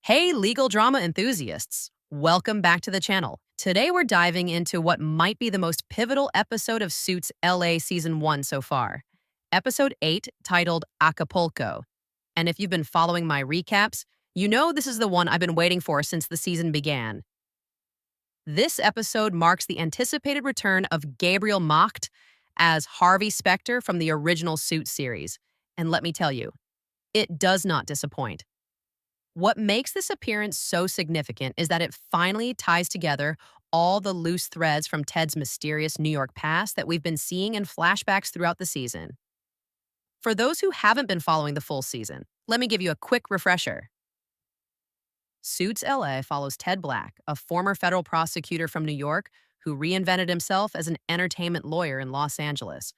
Hey, legal drama enthusiasts. Welcome back to the channel. Today we're diving into what might be the most pivotal episode of Suits LA Season 1 so far. Episode 8, titled Acapulco. And if you've been following my recaps, you know this is the one I've been waiting for since the season began. This episode marks the anticipated return of Gabriel Macht as Harvey Specter from the original Suits series. And let me tell you, it does not disappoint. What makes this appearance so significant is that it finally ties together all the loose threads from Ted's mysterious New York past that we've been seeing in flashbacks throughout the season. For those who haven't been following the full season, let me give you a quick refresher. Suits LA follows Ted Black, a former federal prosecutor from New York who reinvented himself as an entertainment lawyer in Los Angeles.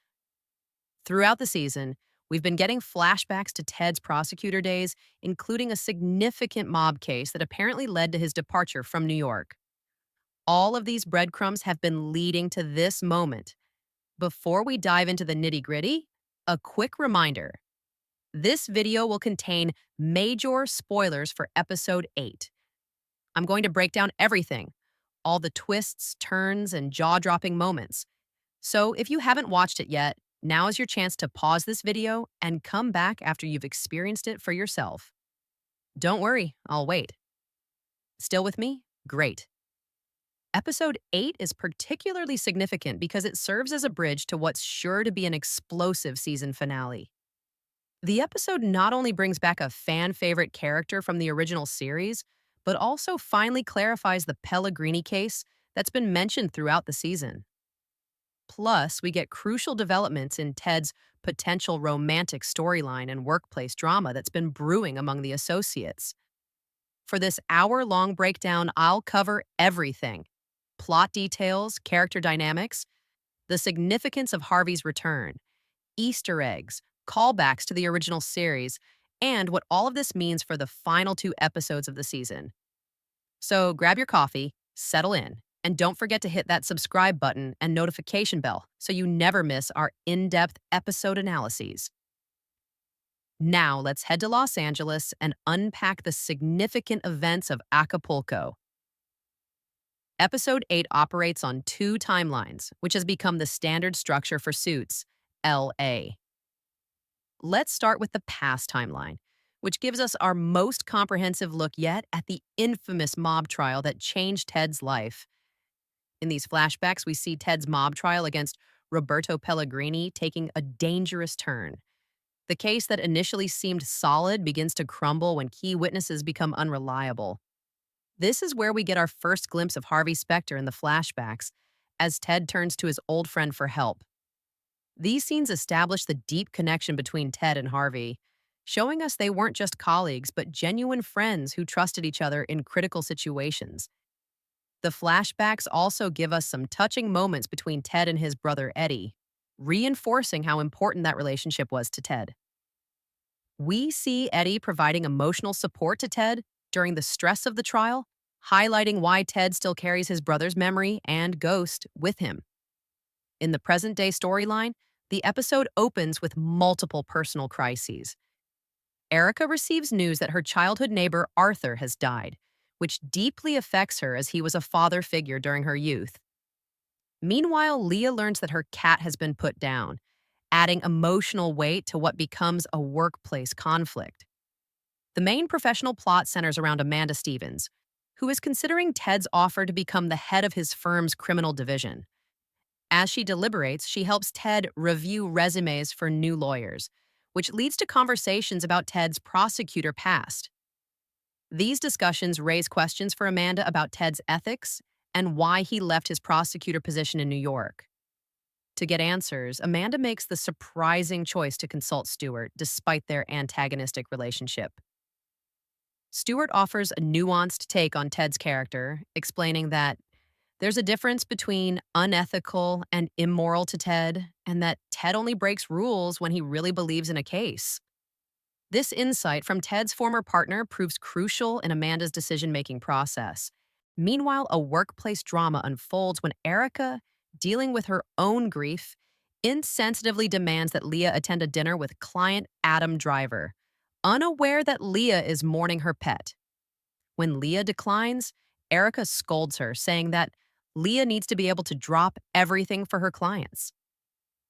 Throughout the season, we've been getting flashbacks to Ted's prosecutor days, including a significant mob case that apparently led to his departure from New York. All of these breadcrumbs have been leading to this moment. Before we dive into the nitty-gritty, a quick reminder. This video will contain major spoilers for Episode 8. I'm going to break down everything, all the twists, turns, and jaw-dropping moments. So if you haven't watched it yet, now is your chance to pause this video and come back after you've experienced it for yourself. Don't worry, I'll wait. Still with me? Great. Episode 8 is particularly significant because it serves as a bridge to what's sure to be an explosive season finale. The episode not only brings back a fan-favorite character from the original series, but also finally clarifies the Pellegrini case that's been mentioned throughout the season. Plus, we get crucial developments in Ted's potential romantic storyline and workplace drama that's been brewing among the associates. For this hour-long breakdown, I'll cover everything: plot details, character dynamics, the significance of Harvey's return, Easter eggs, callbacks to the original series, and what all of this means for the final 2 episodes of the season. So grab your coffee, settle in, and don't forget to hit that subscribe button and notification bell so you never miss our in-depth episode analyses. Now let's head to Los Angeles and unpack the significant events of Acapulco. Episode 8 operates on 2 timelines, which has become the standard structure for Suits LA. Let's start with the past timeline, which gives us our most comprehensive look yet at the infamous mob trial that changed Ted's life. In these flashbacks, we see Ted's mob trial against Roberto Pellegrini taking a dangerous turn. The case that initially seemed solid begins to crumble when key witnesses become unreliable. This is where we get our first glimpse of Harvey Specter in the flashbacks, as Ted turns to his old friend for help. These scenes establish the deep connection between Ted and Harvey, showing us they weren't just colleagues, but genuine friends who trusted each other in critical situations. The flashbacks also give us some touching moments between Ted and his brother Eddie, reinforcing how important that relationship was to Ted. We see Eddie providing emotional support to Ted during the stress of the trial, highlighting why Ted still carries his brother's memory and ghost with him. In the present-day storyline, the episode opens with multiple personal crises. Erica receives news that her childhood neighbor Arthur has died, which deeply affects her as he was a father figure during her youth. Meanwhile, Leah learns that her cat has been put down, adding emotional weight to what becomes a workplace conflict. The main professional plot centers around Amanda Stevens, who is considering Ted's offer to become the head of his firm's criminal division. As she deliberates, she helps Ted review resumes for new lawyers, which leads to conversations about Ted's prosecutor past. These discussions raise questions for Amanda about Ted's ethics and why he left his prosecutor position in New York. To get answers, Amanda makes the surprising choice to consult Stewart despite their antagonistic relationship. Stewart offers a nuanced take on Ted's character, explaining that there's a difference between unethical and immoral to Ted, and that Ted only breaks rules when he really believes in a case. This insight from Ted's former partner proves crucial in Amanda's decision-making process. Meanwhile, a workplace drama unfolds when Erica, dealing with her own grief, insensitively demands that Leah attend a dinner with client Adam Driver, unaware that Leah is mourning her pet. When Leah declines, Erica scolds her, saying that Leah needs to be able to drop everything for her clients.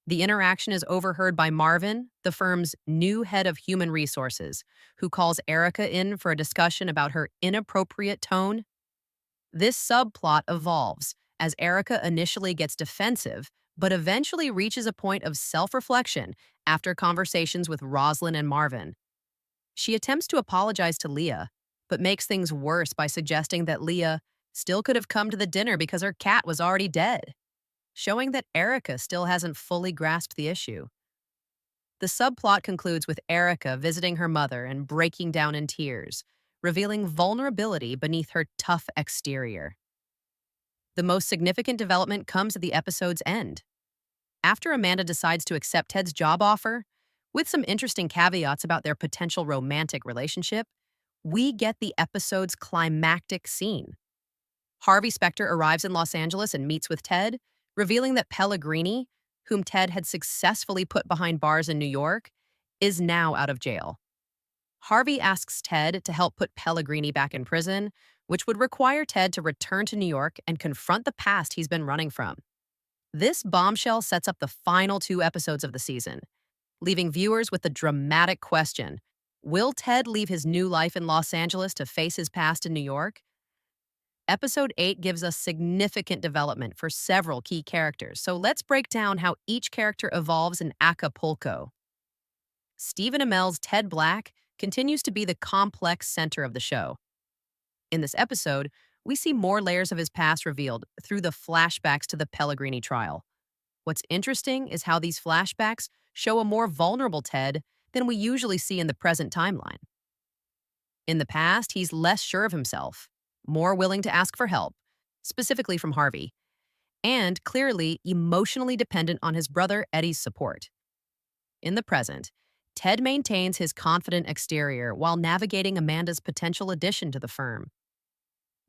The interaction is overheard by Marvin, the firm's new head of human resources, who calls Erica in for a discussion about her inappropriate tone. This subplot evolves as Erica initially gets defensive, but eventually reaches a point of self reflection after conversations with Roslyn and Marvin. She attempts to apologize to Leah, but makes things worse by suggesting that Leah still could have come to the dinner because her cat was already dead, showing that Erica still hasn't fully grasped the issue. The subplot concludes with Erica visiting her mother and breaking down in tears, revealing vulnerability beneath her tough exterior. The most significant development comes at the episode's end. After Amanda decides to accept Ted's job offer, with some interesting caveats about their potential romantic relationship, we get the episode's climactic scene. Harvey Specter arrives in Los Angeles and meets with Ted, revealing that Pellegrini, whom Ted had successfully put behind bars in New York, is now out of jail. Harvey asks Ted to help put Pellegrini back in prison, which would require Ted to return to New York and confront the past he's been running from. This bombshell sets up the final 2 episodes of the season, leaving viewers with the dramatic question: will Ted leave his new life in Los Angeles to face his past in New York? Episode 8 gives us significant development for several key characters, so let's break down how each character evolves in Acapulco. Stephen Amell's Ted Black continues to be the complex center of the show. In this episode, we see more layers of his past revealed through the flashbacks to the Pellegrini trial. What's interesting is how these flashbacks show a more vulnerable Ted than we usually see in the present timeline. In the past, he's less sure of himself, more willing to ask for help, specifically from Harvey, and clearly emotionally dependent on his brother Eddie's support. In the present, Ted maintains his confident exterior while navigating Amanda's potential addition to the firm.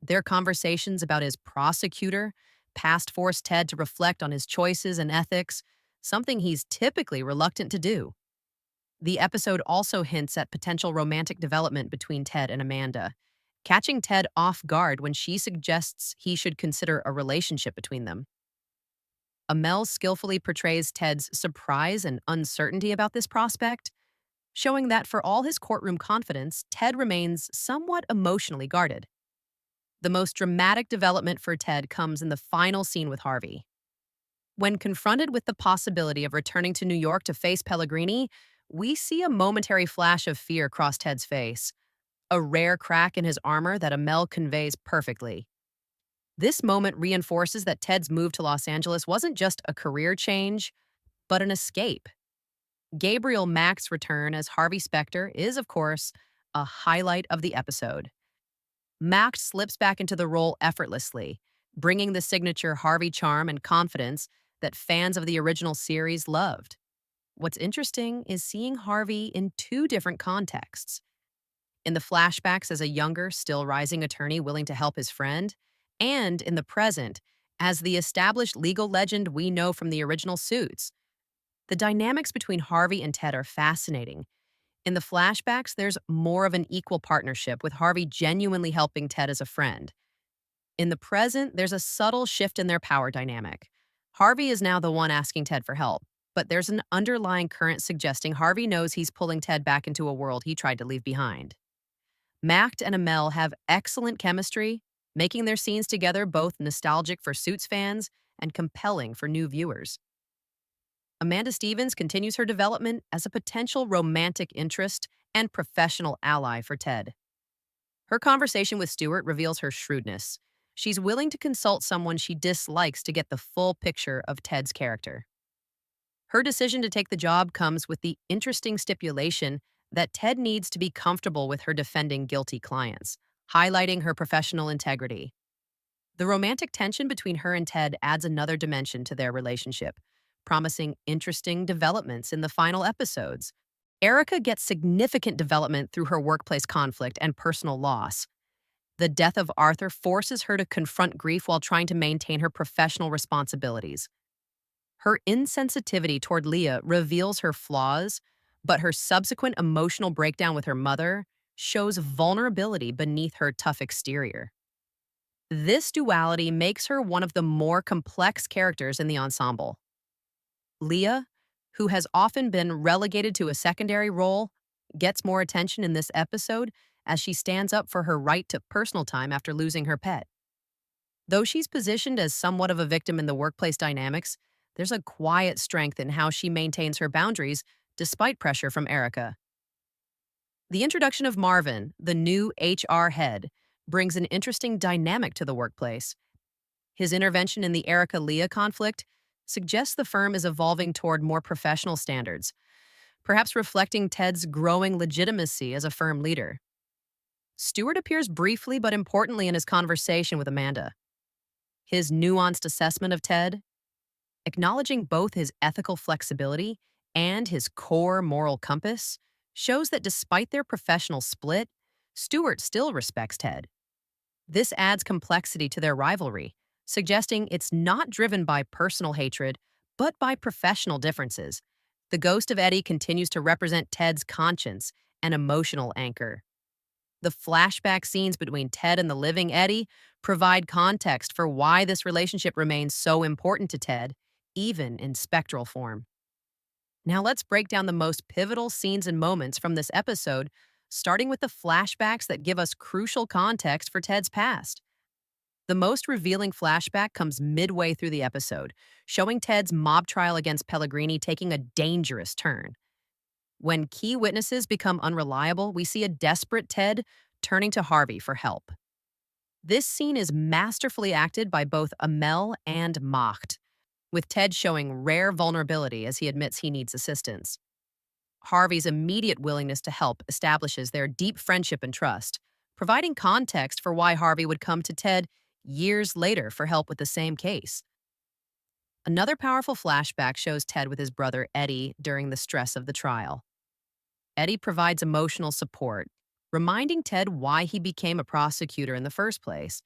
Their conversations about his prosecutor past force Ted to reflect on his choices and ethics, something he's typically reluctant to do. The episode also hints at potential romantic development between Ted and Amanda, catching Ted off guard when she suggests he should consider a relationship between them. Amell skillfully portrays Ted's surprise and uncertainty about this prospect, showing that for all his courtroom confidence, Ted remains somewhat emotionally guarded. The most dramatic development for Ted comes in the final scene with Harvey. When confronted with the possibility of returning to New York to face Pellegrini, we see a momentary flash of fear cross Ted's face, a rare crack in his armor that Amell conveys perfectly. This moment reinforces that Ted's move to Los Angeles wasn't just a career change, but an escape. Gabriel Mack's return as Harvey Specter is, of course, a highlight of the episode. Mack slips back into the role effortlessly, bringing the signature Harvey charm and confidence that fans of the original series loved. What's interesting is seeing Harvey in 2 different contexts. In the flashbacks as a younger, still rising attorney willing to help his friend, and in the present as the established legal legend we know from the original Suits. The dynamics between Harvey and Ted are fascinating. In the flashbacks, there's more of an equal partnership, with Harvey genuinely helping Ted as a friend. In the present, there's a subtle shift in their power dynamic. Harvey is now the one asking Ted for help, but there's an underlying current suggesting Harvey knows he's pulling Ted back into a world he tried to leave behind. Macht and Amell have excellent chemistry, making their scenes together both nostalgic for Suits fans and compelling for new viewers. Amanda Stevens continues her development as a potential romantic interest and professional ally for Ted. Her conversation with Stewart reveals her shrewdness. She's willing to consult someone she dislikes to get the full picture of Ted's character. Her decision to take the job comes with the interesting stipulation that Ted needs to be comfortable with her defending guilty clients, highlighting her professional integrity. The romantic tension between her and Ted adds another dimension to their relationship, promising interesting developments in the final episodes. Erica gets significant development through her workplace conflict and personal loss. The death of Arthur forces her to confront grief while trying to maintain her professional responsibilities. Her insensitivity toward Leah reveals her flaws, but her subsequent emotional breakdown with her mother shows vulnerability beneath her tough exterior. This duality makes her one of the more complex characters in the ensemble. Leah, who has often been relegated to a secondary role, gets more attention in this episode as she stands up for her right to personal time after losing her pet. Though she's positioned as somewhat of a victim in the workplace dynamics, there's a quiet strength in how she maintains her boundaries despite pressure from Erica. The introduction of Marvin, the new HR head, brings an interesting dynamic to the workplace. His intervention in the Erica Leah conflict suggests the firm is evolving toward more professional standards, perhaps reflecting Ted's growing legitimacy as a firm leader. Stewart appears briefly but importantly in his conversation with Amanda. His nuanced assessment of Ted, acknowledging both his ethical flexibility and his core moral compass, shows that despite their professional split, Stewart still respects Ted. This adds complexity to their rivalry, suggesting it's not driven by personal hatred, but by professional differences. The ghost of Eddie continues to represent Ted's conscience and emotional anchor. The flashback scenes between Ted and the living Eddie provide context for why this relationship remains so important to Ted, even in spectral form. Now let's break down the most pivotal scenes and moments from this episode, starting with the flashbacks that give us crucial context for Ted's past. The most revealing flashback comes midway through the episode, showing Ted's mob trial against Pellegrini taking a dangerous turn. When key witnesses become unreliable, we see a desperate Ted turning to Harvey for help. This scene is masterfully acted by both Amel and Macht, with Ted showing rare vulnerability as he admits he needs assistance. Harvey's immediate willingness to help establishes their deep friendship and trust, providing context for why Harvey would come to Ted years later for help with the same case. Another powerful flashback shows Ted with his brother Eddie during the stress of the trial. Eddie provides emotional support, reminding Ted why he became a prosecutor in the first place,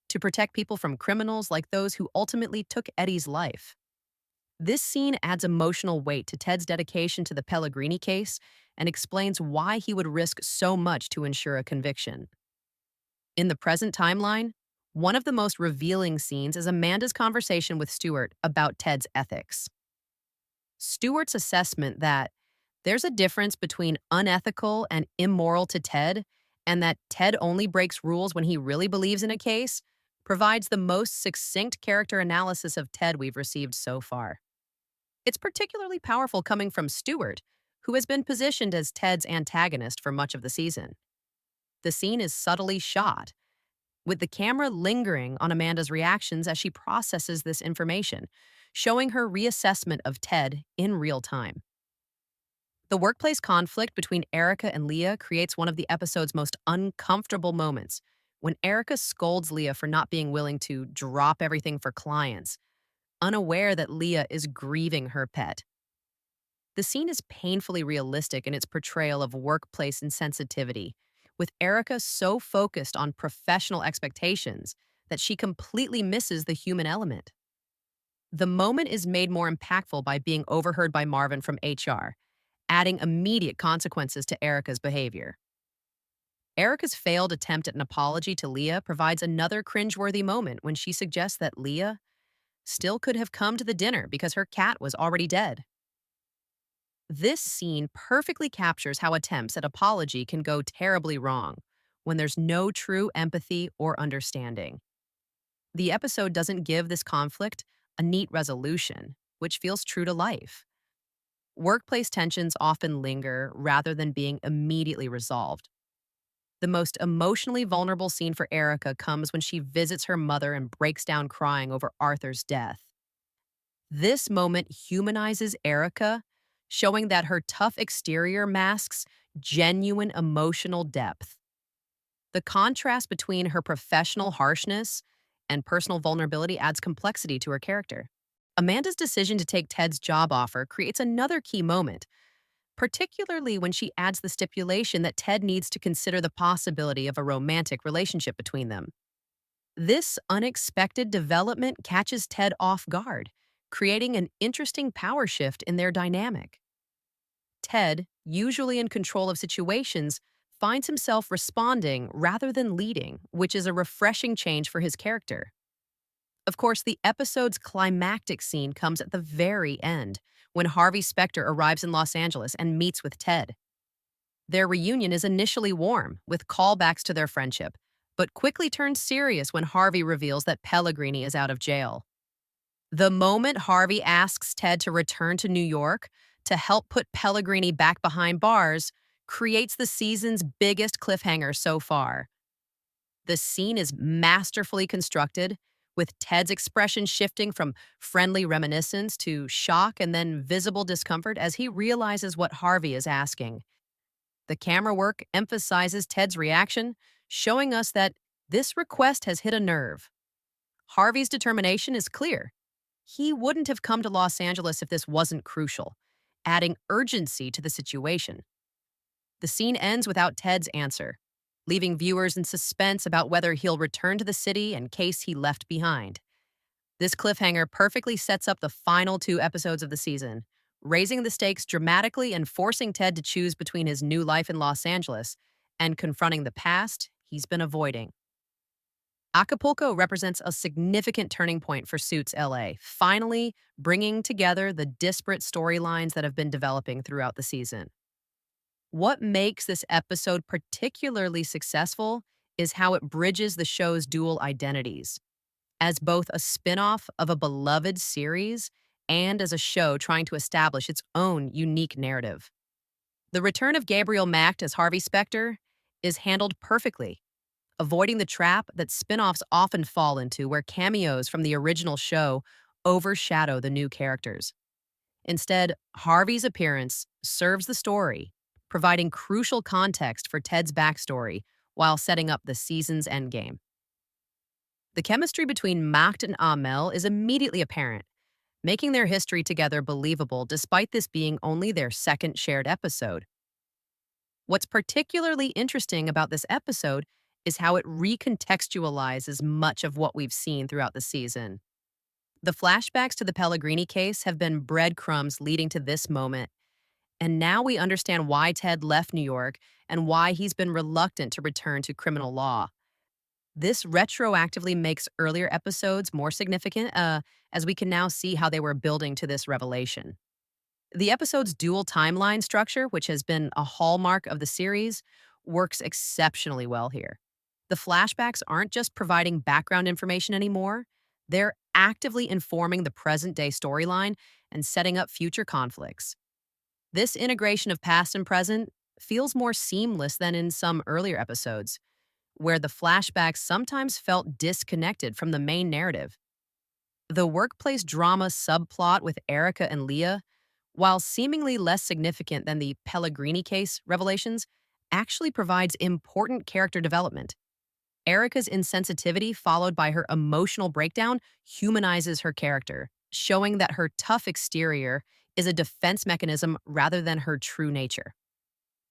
to protect people from criminals like those who ultimately took Eddie's life. This scene adds emotional weight to Ted's dedication to the Pellegrini case and explains why he would risk so much to ensure a conviction. In the present timeline, one of the most revealing scenes is Amanda's conversation with Stewart about Ted's ethics. Stewart's assessment that there's a difference between unethical and immoral to Ted, and that Ted only breaks rules when he really believes in a case, provides the most succinct character analysis of Ted we've received so far. It's particularly powerful coming from Stewart, who has been positioned as Ted's antagonist for much of the season. The scene is subtly shot, with the camera lingering on Amanda's reactions as she processes this information, showing her reassessment of Ted in real time. The workplace conflict between Erica and Leah creates one of the episode's most uncomfortable moments, when Erica scolds Leah for not being willing to drop everything for clients, unaware that Leah is grieving her pet. The scene is painfully realistic in its portrayal of workplace insensitivity, with Erica so focused on professional expectations that she completely misses the human element. The moment is made more impactful by being overheard by Marvin from HR, adding immediate consequences to Erica's behavior. Erica's failed attempt at an apology to Leah provides another cringeworthy moment when she suggests that Leah still could have come to the dinner because her cat was already dead. This scene perfectly captures how attempts at apology can go terribly wrong when there's no true empathy or understanding. The episode doesn't give this conflict a neat resolution, which feels true to life. Workplace tensions often linger rather than being immediately resolved. The most emotionally vulnerable scene for Erica comes when she visits her mother and breaks down crying over Arthur's death. This moment humanizes Erica, showing that her tough exterior masks genuine emotional depth. The contrast between her professional harshness and personal vulnerability adds complexity to her character. Amanda's decision to take Ted's job offer creates another key moment, particularly when she adds the stipulation that Ted needs to consider the possibility of a romantic relationship between them. This unexpected development catches Ted off guard, creating an interesting power shift in their dynamic. Ted, usually in control of situations, finds himself responding rather than leading, which is a refreshing change for his character. Of course, the episode's climactic scene comes at the very end, when Harvey Specter arrives in Los Angeles and meets with Ted. Their reunion is initially warm, with callbacks to their friendship, but quickly turns serious when Harvey reveals that Pellegrini is out of jail. The moment Harvey asks Ted to return to New York to help put Pellegrini back behind bars creates the season's biggest cliffhanger so far. The scene is masterfully constructed, with Ted's expression shifting from friendly reminiscence to shock and then visible discomfort as he realizes what Harvey is asking. The camera work emphasizes Ted's reaction, showing us that this request has hit a nerve. Harvey's determination is clear. He wouldn't have come to Los Angeles if this wasn't crucial, adding urgency to the situation. The scene ends without Ted's answer, leaving viewers in suspense about whether he'll return to the city in case he left behind. This cliffhanger perfectly sets up the final two episodes of the season, raising the stakes dramatically and forcing Ted to choose between his new life in Los Angeles and confronting the past he's been avoiding. Acapulco represents a significant turning point for Suits LA, finally bringing together the disparate storylines that have been developing throughout the season. What makes this episode particularly successful is how it bridges the show's dual identities. As both a spin-off of a beloved series and as a show trying to establish its own unique narrative. The return of Gabriel Macht as Harvey Specter is handled perfectly, avoiding the trap that spin-offs often fall into where cameos from the original show overshadow the new characters. Instead, Harvey's appearance serves the story, providing crucial context for Ted's backstory while setting up the season's endgame. The chemistry between Macht and Amel is immediately apparent, making their history together believable despite this being only their second shared episode. What's particularly interesting about this episode is how it recontextualizes much of what we've seen throughout the season. The flashbacks to the Pellegrini case have been breadcrumbs leading to this moment, and now we understand why Ted left New York and why he's been reluctant to return to criminal law. This retroactively makes earlier episodes more significant, as we can now see how they were building to this revelation. The episode's dual timeline structure, which has been a hallmark of the series, works exceptionally well here. The flashbacks aren't just providing background information anymore, they're actively informing the present-day storyline and setting up future conflicts. This integration of past and present feels more seamless than in some earlier episodes, where the flashbacks sometimes felt disconnected from the main narrative. The workplace drama subplot with Erica and Leah, while seemingly less significant than the Pellegrini case revelations, actually provides important character development. Erica's insensitivity, followed by her emotional breakdown, humanizes her character, showing that her tough exterior is a defense mechanism rather than her true nature.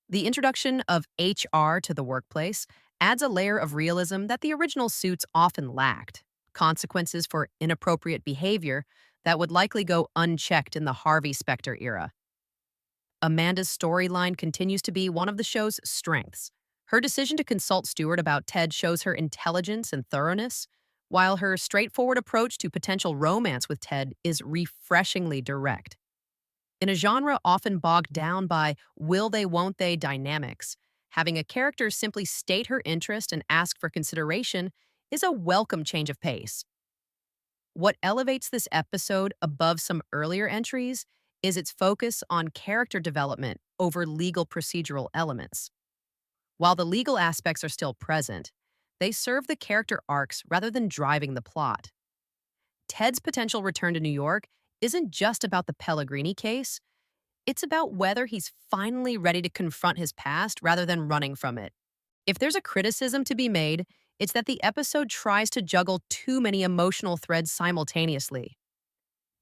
The introduction of HR to the workplace adds a layer of realism that the original Suits often lacked, consequences for inappropriate behavior that would likely go unchecked in the Harvey Specter era. Amanda's storyline continues to be one of the show's strengths. Her decision to consult Stewart about Ted shows her intelligence and thoroughness, while her straightforward approach to potential romance with Ted is refreshingly direct. In a genre often bogged down by will they, won't they dynamics, having a character simply state her interest and ask for consideration is a welcome change of pace. What elevates this episode above some earlier entries is its focus on character development over legal procedural elements. While the legal aspects are still present, they serve the character arcs rather than driving the plot. Ted's potential return to New York isn't just about the Pellegrini case, it's about whether he's finally ready to confront his past rather than running from it. If there's a criticism to be made, it's that the episode tries to juggle too many emotional threads simultaneously.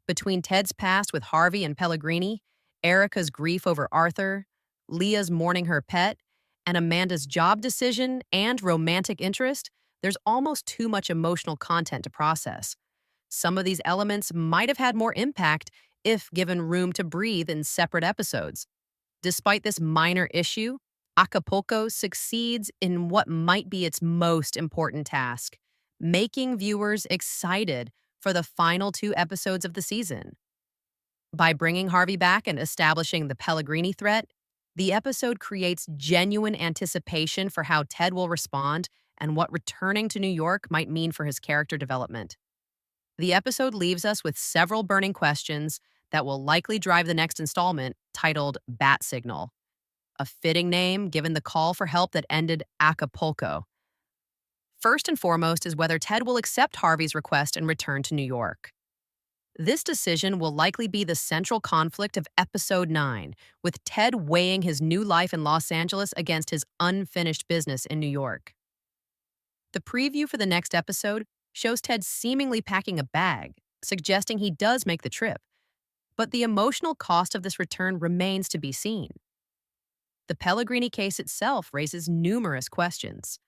Between Ted's past with Harvey and Pellegrini, Erica's grief over Arthur, Leah's mourning her pet, and Amanda's job decision and romantic interest, there's almost too much emotional content to process. Some of these elements might have had more impact if given room to breathe in separate episodes. Despite this minor issue, Acapulco succeeds in what might be its most important task, making viewers excited for the final two episodes of the season. By bringing Harvey back and establishing the Pellegrini threat, the episode creates genuine anticipation for how Ted will respond and what returning to New York might mean for his character development. The episode leaves us with several burning questions that will likely drive the next installment, titled Bat Signal, a fitting name given the call for help that ended Acapulco. First and foremost is whether Ted will accept Harvey's request and return to New York. This decision will likely be the central conflict of Episode 9, with Ted weighing his new life in Los Angeles against his unfinished business in New York. The preview for the next episode shows Ted seemingly packing a bag, suggesting he does make the trip, but the emotional cost of this return remains to be seen. The Pellegrini case itself raises numerous questions.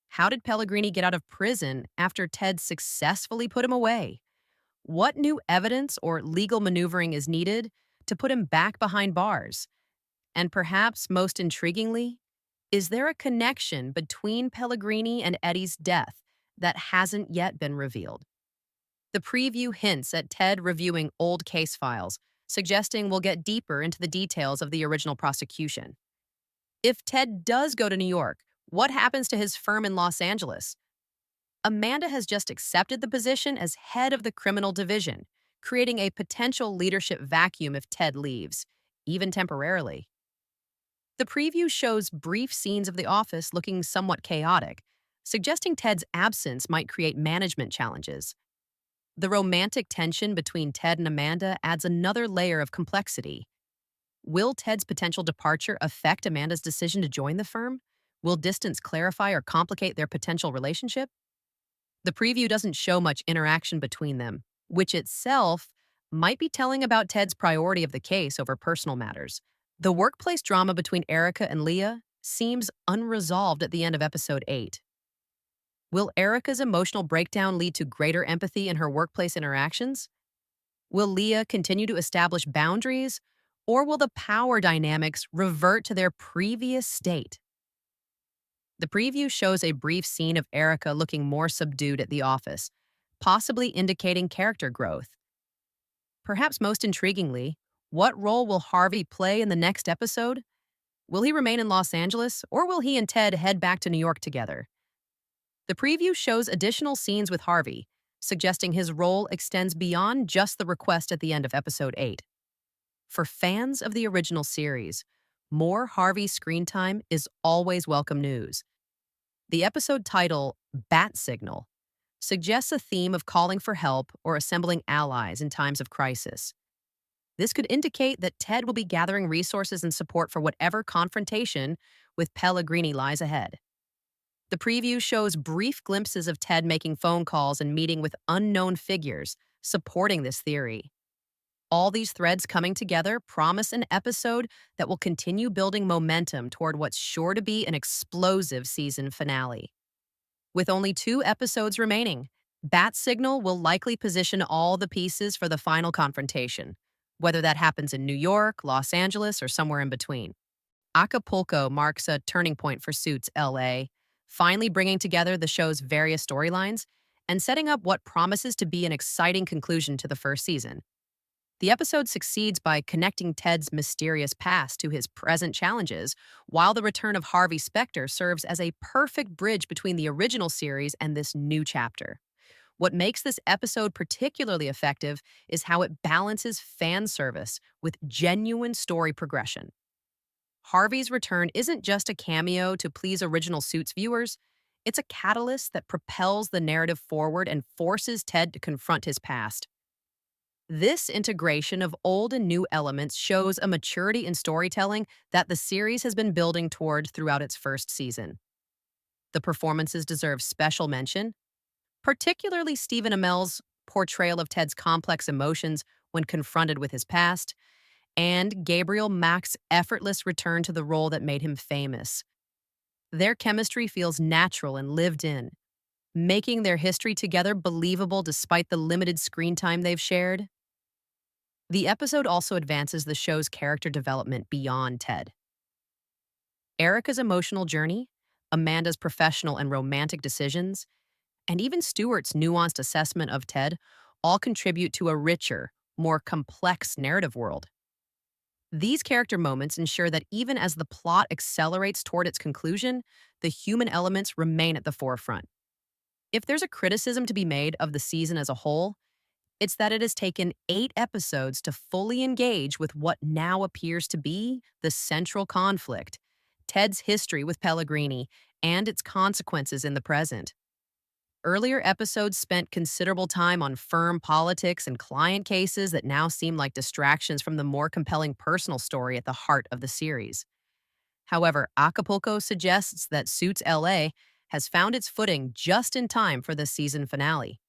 How did Pellegrini get out of prison after Ted successfully put him away? What new evidence or legal maneuvering is needed to put him back behind bars? And perhaps most intriguingly, is there a connection between Pellegrini and Eddie's death that hasn't yet been revealed? The preview hints at Ted reviewing old case files, suggesting we'll get deeper into the details of the original prosecution. If Ted does go to New York, what happens to his firm in Los Angeles? Amanda has just accepted the position as head of the criminal division, creating a potential leadership vacuum if Ted leaves, even temporarily. The preview shows brief scenes of the office looking somewhat chaotic, suggesting Ted's absence might create management challenges. The romantic tension between Ted and Amanda adds another layer of complexity. Will Ted's potential departure affect Amanda's decision to join the firm? Will distance clarify or complicate their potential relationship? The preview doesn't show much interaction between them, which itself might be telling about Ted's priority of the case over personal matters. The workplace drama between Erica and Leah seems unresolved at the end of episode 8. Will Erica's emotional breakdown lead to greater empathy in her workplace interactions? Will Leah continue to establish boundaries, or will the power dynamics revert to their previous state? The preview shows a brief scene of Erica looking more subdued at the office, possibly indicating character growth. Perhaps most intriguingly, what role will Harvey play in the next episode? Will he remain in Los Angeles, or will he and Ted head back to New York together? The preview shows additional scenes with Harvey, suggesting his role extends beyond just the request at the end of episode 8. For fans of the original series, more Harvey screen time is always welcome news. The episode title, Bat Signal, suggests a theme of calling for help or assembling allies in times of crisis. This could indicate that Ted will be gathering resources and support for whatever confrontation with Pellegrini lies ahead. The preview shows brief glimpses of Ted making phone calls and meeting with unknown figures, supporting this theory. All these threads coming together promise an episode that will continue building momentum toward what's sure to be an explosive season finale. With only 2 episodes remaining, Bat Signal will likely position all the pieces for the final confrontation, whether that happens in New York, Los Angeles, or somewhere in between. Acapulco marks a turning point for Suits LA, finally bringing together the show's various storylines and setting up what promises to be an exciting conclusion to the first season. The episode succeeds by connecting Ted's mysterious past to his present challenges, while the return of Harvey Specter serves as a perfect bridge between the original series and this new chapter. What makes this episode particularly effective is how it balances fan service with genuine story progression. Harvey's return isn't just a cameo to please original Suits viewers, it's a catalyst that propels the narrative forward and forces Ted to confront his past. This integration of old and new elements shows a maturity in storytelling that the series has been building toward throughout its first season. The performances deserve special mention, particularly Stephen Amell's portrayal of Ted's complex emotions when confronted with his past, and Gabriel Mack's effortless return to the role that made him famous. Their chemistry feels natural and lived in, making their history together believable despite the limited screen time they've shared. The episode also advances the show's character development beyond Ted. Erica's emotional journey, Amanda's professional and romantic decisions, and even Stuart's nuanced assessment of Ted all contribute to a richer, more complex narrative world. These character moments ensure that even as the plot accelerates toward its conclusion, the human elements remain at the forefront. If there's a criticism to be made of the season as a whole, it's that it has taken 8 episodes to fully engage with what now appears to be the central conflict: Ted's history with Pellegrini and its consequences in the present. Earlier episodes spent considerable time on firm politics and client cases that now seem like distractions from the more compelling personal story at the heart of the series. However, Acapulco suggests that Suits LA has found its footing just in time for the season finale.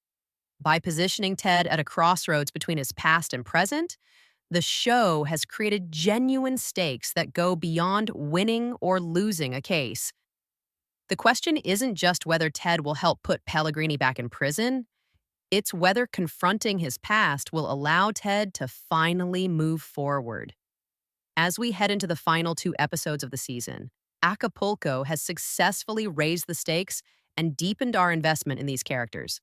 By positioning Ted at a crossroads between his past and present, the show has created genuine stakes that go beyond winning or losing a case. The question isn't just whether Ted will help put Pellegrini back in prison, it's whether confronting his past will allow Ted to finally move forward. As we head into the final 2 episodes of the season, Acapulco has successfully raised the stakes and deepened our investment in these characters.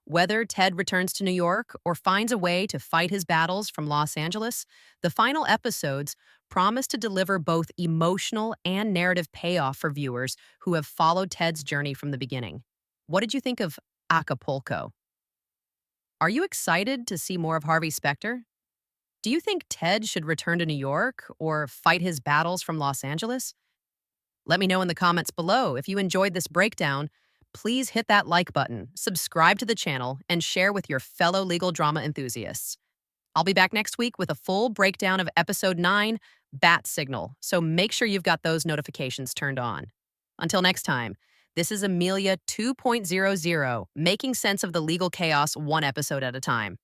Whether Ted returns to New York or finds a way to fight his battles from Los Angeles, the final episodes promise to deliver both emotional and narrative payoff for viewers who have followed Ted's journey from the beginning. What did you think of Acapulco? Are you excited to see more of Harvey Specter? Do you think Ted should return to New York or fight his battles from Los Angeles? Let me know in the comments below. If you enjoyed this breakdown, please hit that like button, subscribe to the channel, and share with your fellow legal drama enthusiasts. I'll be back next week with a full breakdown of episode 9, Bat Signal, so make sure you've got those notifications turned on. Until next time, this is Amelia 2.00, making sense of the legal chaos 1 episode at a time.